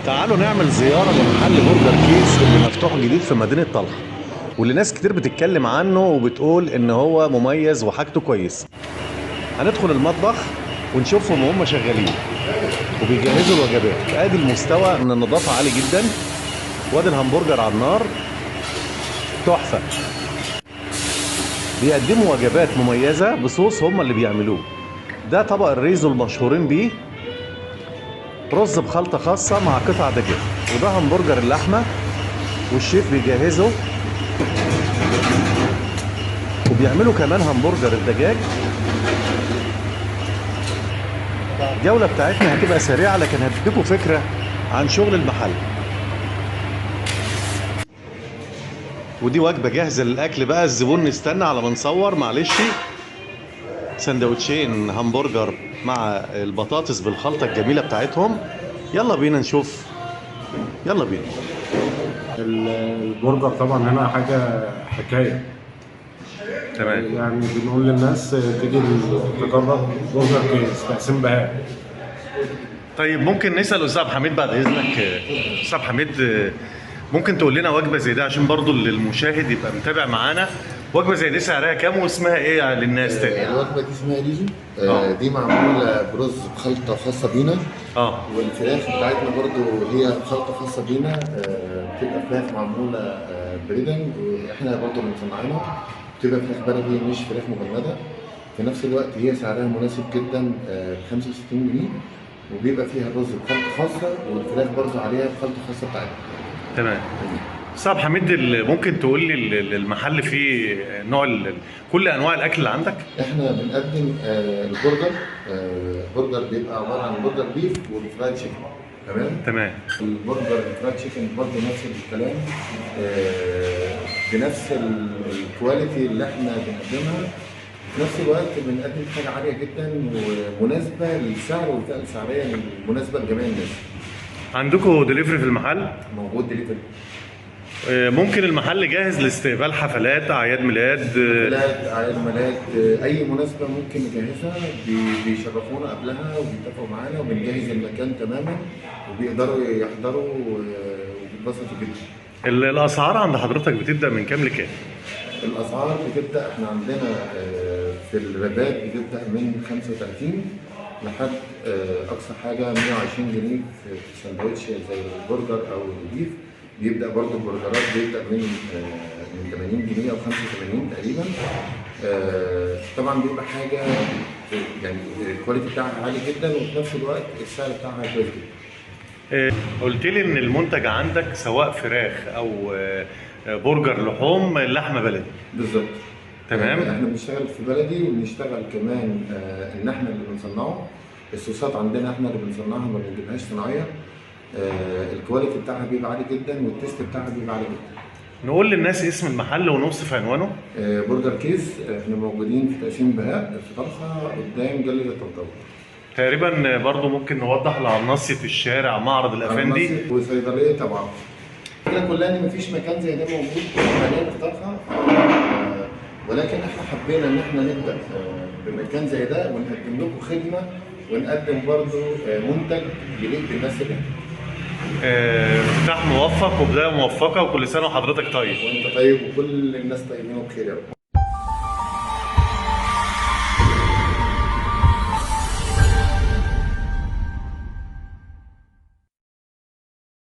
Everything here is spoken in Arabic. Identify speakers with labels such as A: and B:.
A: تعالوا نعمل زيارة لمحل برجر كيس اللي مفتوح جديد في مدينة طلحة، واللي ناس كتير بتتكلم عنه وبتقول ان هو مميز وحاجته كويس. هندخل المطبخ ونشوفهم وهم شغالين وبيجهزوا الوجبات. ادي المستوى من النظافة عالي جدا، وادي الهمبرجر على النار تحفة. بيقدموا وجبات مميزة بصوص هم اللي بيعملوه. ده طبق الريزو المشهورين بيه، رز بخلطة خاصة مع قطع دجاج، وده همبرجر اللحمة والشيف بيجهزه، وبيعملوا كمان همبرجر الدجاج. الجولة بتاعتنا هتبقى سريعة لكن هتديكوا فكرة عن شغل المحل. ودي وجبة جاهزة للأكل بقى، الزبون نستنى على ما نصور معلش. سندوتشين همبرجر مع البطاطس بالخلطة الجميلة بتاعتهم. يلا بينا نشوف، يلا بينا.
B: البرجر طبعا هنا حاجة حكاية.
A: تمام.
B: يعني بنقول للناس تيجي تجرب برجر كيس تقسيم بهاء.
A: طيب ممكن نسأل أستاذ حميد بعد إذنك؟ أستاذ حميد، ممكن تقول لنا وجبة زي دي عشان برضو المشاهد يبقى متابع معانا؟ وجبة زي دي سعرها كام واسمها إيه للناس تاني؟
C: الوجبة دي اسمها ريزو. دي معمولة برز بخلطة خاصة بينا. والفراخ بتاعتنا برضو هي خلطة خاصة بينا. بتبقى فراخ معمولة بريدنج، واحنا برضو بنصنعها. بتبقى فراخ بلدي مش فراخ مجمدة. في نفس الوقت هي سعرها مناسب جدا، ب 65 جنيه، وبيبقى فيها الرز بخلطة خاصة، والفراخ برضو عليها بخلطة خاصة بتاعتنا.
A: تمام. استاذ حميد، ممكن تقول لي المحل فيه نوع كل انواع الاكل اللي عندك؟
C: احنا بنقدم البرجر. برجر بيبقى عباره عن برجر بيف والفرايد تشيكن.
A: تمام.
C: البرجر الفرايد تشيكن برضه نفس الكلام، بنفس الكواليتي اللي احنا بنقدمها. في نفس الوقت بنقدم حاجه عاليه جدا ومناسبه للسعر والفئه السعريه المناسبه لجميع الناس.
A: عندكم دليفري في المحل؟
C: موجود دليفري.
A: ممكن المحل جاهز لاستقبال حفلات، اعياد ميلاد؟
C: اعياد ميلاد، اي مناسبه ممكن نجهزها. بيشرفونا قبلها وبيتفقوا معانا وبنجهز المكان تماما، وبيقدروا يحضروا وبيتبسطوا جدا.
A: الاسعار عند حضرتك بتبدا من كام لكام؟
C: الاسعار بتبدا، احنا عندنا في الربات بتبدا من 35 لحد اقصى حاجه 120 جنيه في سندوتش زي البرجر او البيف. بيبدا برضه البرجرات بيبدا من 80 جنيه او 85 تقريبا. طبعا بيبقى حاجه يعني الكواليتي بتاعها عالي جدا، وفي نفس الوقت السعر بتاعها كويس جدا.
A: قلت لي ان المنتج عندك سواء فراخ او برجر لحوم، لحمه بلدي.
C: بالظبط.
A: تمام.
C: احنا بنشتغل في بلدي، وبنشتغل كمان ان احنا اللي بنصنعه. الصوصات عندنا احنا اللي بنصنعها، ما بنجيبهاش صناعيه. الكواليتي بتاعها بيبقى عالي جدا، والتيست بتاعها بيبقى عالي جدا.
A: نقول للناس اسم المحل ونوصف عنوانه.
C: برجر كيس. احنا موجودين في تقسيم بهاء في طلحه قدام جلة الطنطاوي.
A: تقريبا برضو ممكن نوضح على ناصية الشارع معرض الافندي
C: وصيدليه طبعا. كده كلها ان مفيش مكان زي ده موجود حاليا في طلحه. ولكن احنا حبينا ان احنا نبدا بمكان زي ده ونقدم لكم خدمه، ونقدم برضو منتج يليق بالناس اللي
A: افتتاح موفق وبدايه موفقه، وكل سنه وحضرتك طيب.
C: وانت طيب، وكل الناس طيبين وبخير يا رب.